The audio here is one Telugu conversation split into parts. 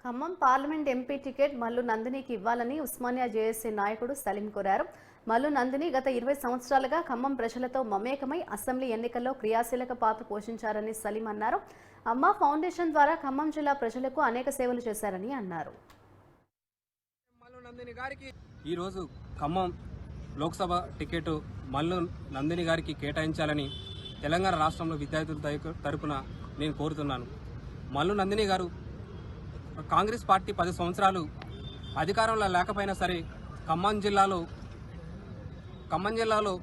Khammam parliament MP ticket Mallu నందినికి ఇవ్వాలని ఉస్మానియా జేఏసీ నాయకుడు సలీం కోరారు. మల్లు నందిని గత 20 సంవత్సరాలుగా ఖమ్మం ప్రజలతో మమేకమై అసెంబ్లీ ఎన్నికల్లో క్రియాశీలక పాత్ర పోషించారని సలీం అన్నారు. అమ్మ ఫౌండేషన్ ద్వారా ఖమ్మం జిల్లా ప్రజలకు అనేక సేవలు చేశారని అన్నారు. ఈరోజు ఖమ్మం లోక్సభ టికెట్ మల్లు నందిని గారికి కేటాయించాలని తెలంగాణ రాష్ట్రంలో విద్యార్థుల తరపున నేను కోరుతున్నాను. మల్లు నందిని గారు కాంగ్రెస్ పార్టీ 10 సంవత్సరాలు అధికారంలో లేకపోయినా సరే ఖమ్మం జిల్లాలో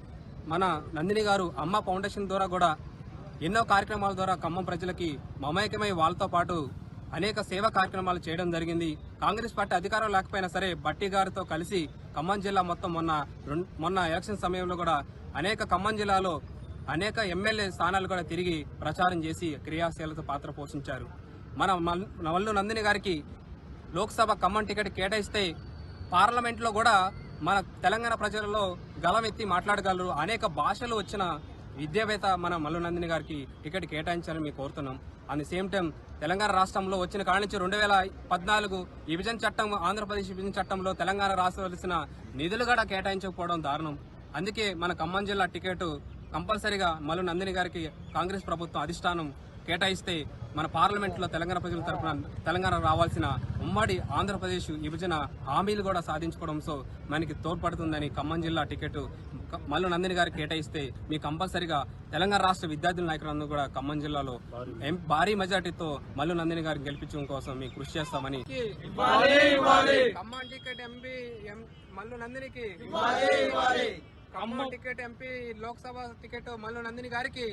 మన నందిని గారు అమ్మ ఫౌండేషన్ ద్వారా కూడా ఎన్నో కార్యక్రమాల ద్వారా ఖమ్మం ప్రజలకి మమేకమై వాళ్ళతో పాటు అనేక సేవా కార్యక్రమాలు చేయడం జరిగింది. కాంగ్రెస్ పార్టీ అధికారం లేకపోయినా సరే బట్టి గారితో కలిసి ఖమ్మం జిల్లా మొత్తం మొన్న ఎలక్షన్ సమయంలో కూడా ఖమ్మం జిల్లాలో అనేక ఎమ్మెల్యే స్థానాలు కూడా తిరిగి ప్రచారం చేసి క్రియాశీలత పాత్ర పోషించారు. మన మల్లు నందిని గారికి లోక్సభ ఖమ్మం టికెట్ కేటాయిస్తే పార్లమెంట్లో కూడా మన తెలంగాణ ప్రజలలో గలమెత్తి మాట్లాడగలరు. అనేక భాషలు వచ్చిన విద్యావేత్త మన మల్లు నందిని గారికి టికెట్ కేటాయించాలని మేము కోరుతున్నాం. At the same time Telangana రాష్ట్రంలో వచ్చిన కాడి నుంచి 2014 విభజన చట్టం, ఆంధ్రప్రదేశ్ విభజన చట్టంలో తెలంగాణ రాష్ట్రవలసిన నిధులు కూడా కేటాయించకపోవడం దారుణం. అందుకే మన ఖమ్మం జిల్లా టికెట్ కంపల్సరీగా మల్లు నందిని గారికి కాంగ్రెస్ ప్రభుత్వం అధిష్టానం కేటాయిస్తే మన పార్లమెంట్లో తెలంగాణ ప్రజల తరఫున తెలంగాణ రావాల్సిన ఉమ్మడి ఆంధ్రప్రదేశ్ విభజన హామీలు కూడా సాధించుకోవడంతో మనకి తోడ్పడుతుందని ఖమ్మం జిల్లా టికెట్ మల్లు నందిని గారికి కేటాయిస్తే మీ కంపల్సరీగా తెలంగాణ రాష్ట్ర విద్యార్థుల నాయకులందరూ కూడా ఖమ్మం జిల్లాలో భారీ మెజార్టీతో మల్లు నందిని గారిని గెలిపించడం కోసం మేము కృషి చేస్తామని ఖమ్మం టికెట్ ఎంపీ మల్లు నందినికి, Khammam ticket MP Lok Sabha ticket Mallu Nandini గారికి